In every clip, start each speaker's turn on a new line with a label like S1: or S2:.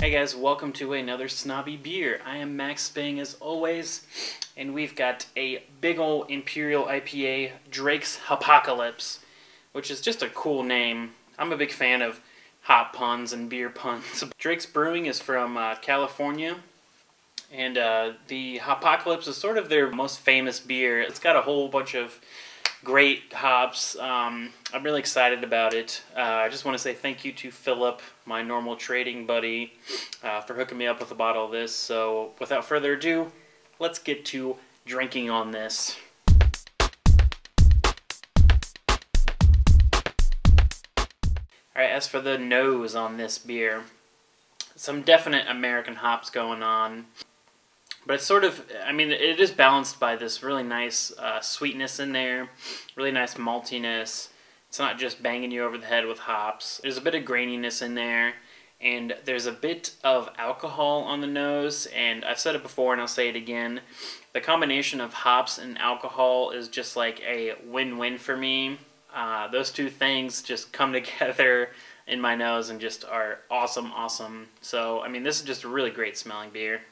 S1: Hey guys, welcome to another Snobby Beer. I am Max Sping as always, and we've got a big ol' Imperial IPA, Drake's Hopocalypse, which is just a cool name. I'm a big fan of hop puns and beer puns. Drake's Brewing is from California, and the Hopocalypse is sort of their most famous beer. It's got a whole bunch of great hops. I'm really excited about it. I just want to say thank you to Philip, my normal trading buddy, for hooking me up with a bottle of this. So without further ado, let's get to drinking on this. Alright, as for the nose on this beer, some definite American hops going on. But it's sort of, I mean, it is balanced by this really nice sweetness in there, really nice maltiness. It's not just banging you over the head with hops. There's a bit of graininess in there, and there's a bit of alcohol on the nose, and I've said it before and I'll say it again. The combination of hops and alcohol is just like a win-win for me. Those two things just come together in my nose and just are awesome. So, I mean, this is just a really great smelling beer.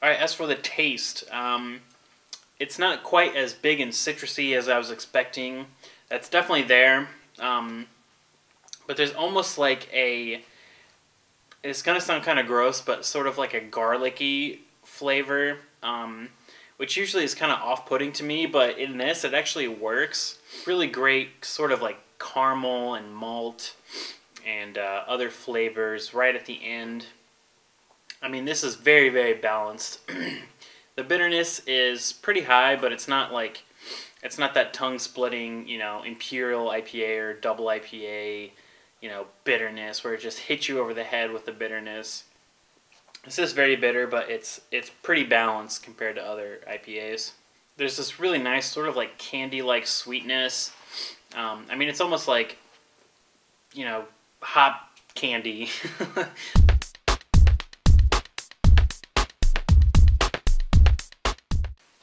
S1: Alright, as for the taste, it's not quite as big and citrusy as I was expecting. That's definitely there, but there's almost like a, it's going to sound kind of gross, but sort of like a garlicky flavor, which usually is kind of off-putting to me, but in this it actually works. Really great sort of like caramel and malt and other flavors right at the end. I mean, this is very balanced. The bitterness is pretty high, but it's not like, it's not that tongue-splitting, you know, Imperial IPA or double IPA, you know, bitterness where it just hits you over the head with the bitterness. This is very bitter, but it's pretty balanced compared to other IPAs. There's this really nice sort of like candy-like sweetness. I mean, it's almost like, you know, hot candy.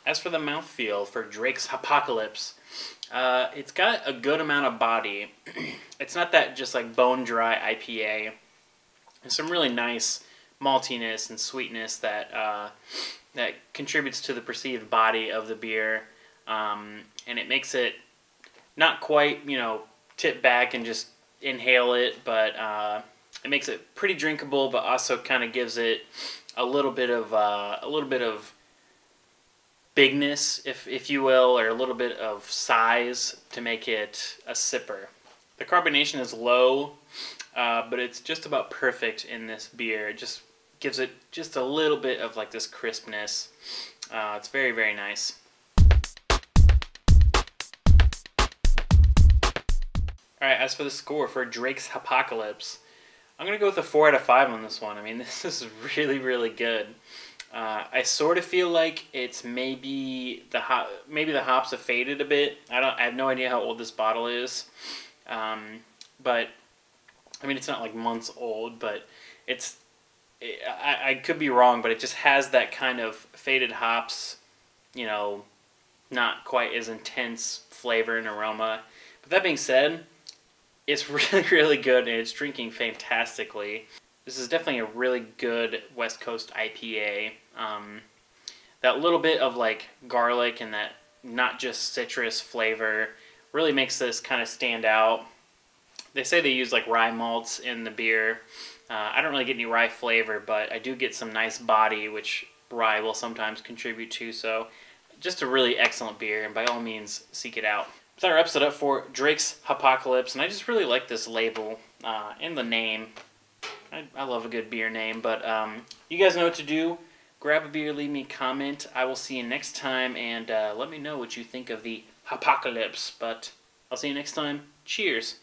S1: As for the mouthfeel for Drake's Hopocalypse, it's got a good amount of body. It's not that just like bone dry IPA. There's some really nice maltiness and sweetness that that contributes to the perceived body of the beer, and it makes it not quite, you know, tip back and just inhale it, but it makes it pretty drinkable, but also kind of gives it a little bit of bigness, if you will, or a little bit of size to make it a sipper. The carbonation is low, but it's just about perfect in this beer. It just gives it just a little bit of like this crispness. It's very nice. Alright, as for the score for Drake's Hopocalypse, I'm going to go with a 4 out of 5 on this one. I mean, this is really good. I sort of feel like it's maybe the hops have faded a bit. I have no idea how old this bottle is, but I mean, it's not like months old, but I could be wrong, but it just has that kind of faded hops, you know, not quite as intense flavor and aroma. But that being said, it's really good and it's drinking fantastically. This is definitely a really good West Coast IPA. That little bit of like garlic and that not just citrus flavor really makes this kind of stand out. They say they use like rye malts in the beer. I don't really get any rye flavor, but I do get some nice body, which rye will sometimes contribute to. So just a really excellent beer, and by all means, seek it out. So that wraps it up for Drake's Hopocalypse, and I just really like this label and the name. I love a good beer name, but you guys know what to do. Grab a beer, leave me a comment. I will see you next time, and let me know what you think of the Hopocalypse. But I'll see you next time. Cheers.